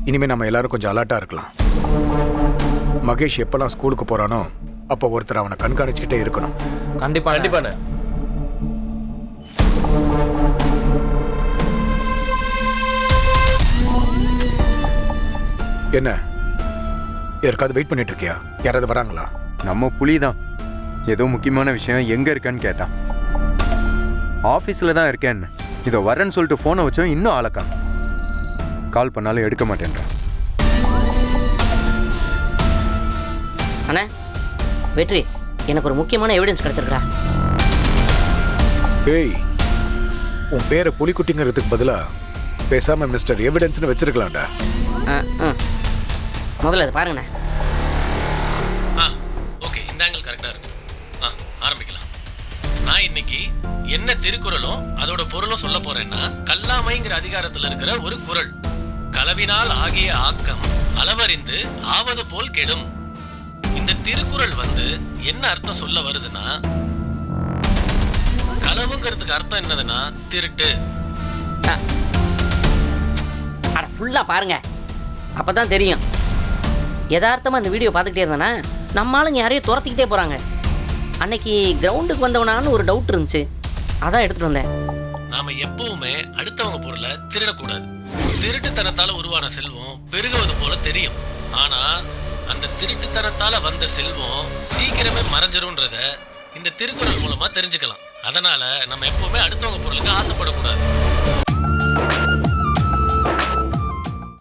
இனிமே நம்ம எல்லாரும் கொஞ்சம் அலர்ட்டா இருக்கலாம். மகேஷ் எப்பெல்லாம் ஸ்கூலுக்கு போறானோ அப்போ ஒருத்தர் அவனை கண்காணிச்சுக்கிட்டே இருக்கணும். கண்டிப்பா கண்டிப்பாண்ணே. என்ன யாருக்காவது வெயிட் பண்ணிட்டு இருக்கியா? யாராவது வராங்களா? நம்ம புலி தான் ஏதோ முக்கியமான விஷயம் எங்கே இருக்கேன்னு கேட்டான். ஆஃபீஸில் தான் இருக்கேன்னு இதோ வரேன்னு சொல்லிட்டு ஃபோனை வச்சோம், இன்னும் ஆளக்கான். கால் பண்ணாலும் எடுக்க மாட்டேன்றேன். அண்ணா வெற்றி, எனக்கு ஒரு முக்கியமான எவிடன்ஸ் கிடைச்சிருக்கா. ஏய், உன் பேரை புலிக்குட்டிங்கிறதுக்கு பதிலா பேசாம மிஸ்டர் எவிடன்ஸ்னு வச்சிருக்கலாம்டா. முதல்ல அதை பாருங்கண்ணா. ஓகே, இந்த ஆங்கிள் கரெக்டா இருக்கு. ஆரம்பிக்கலாம். நான் இன்னைக்கு என்ன திருக்குறளும் அதோட பொருளும் சொல்ல போறேன்னா, கல்லாமைங்கிற அதிகாரத்துல இருக்கிற ஒரு குறள், களவினால் ஆகிய ஆக்கம் அளவறிந்து ஆவது போல் கெடும். இந்த திருக்குறள் என்ன அர்த்தம் சொல்ல வருதுன்னா, களவுங்கிறதுக்கு அர்த்தம் என்னதுன்னா திருட்டு. அட ஃபுல்லா பாருங்க, அப்பதான் தெரியும். யதார்த்தமா அந்த வீடியோ பார்த்துக்கிட்டே இருந்தேன்னா நம்ம ஆளுங்க யாரையும் துரத்திக்கிட்டே போறாங்க. அன்னைக்கு கிரவுண்டுக்கு வந்தவனான்னு ஒரு டவுட் இருந்துச்சு, அதான் எடுத்துட்டு வந்தேன். நாம எப்பவுமே அடுத்தவங்க பொருளை திருடக்கூடாது. திருட்டுத்தனத்தால உருவான செல்வம் பெருகுவது போல தெரியும். ஆனா அந்த திருட்டுத்தனத்தால வந்த செல்வம் சீக்கிரமே மறைஞ்சிரும்ன்றத இந்த திருக்குறள் மூலமா தெரிஞ்சுக்கலாம். அதனால நம்ம எப்பவுமே அடுத்தவங்க பொருளுக்கு ஆசைப்படக்கூடாது.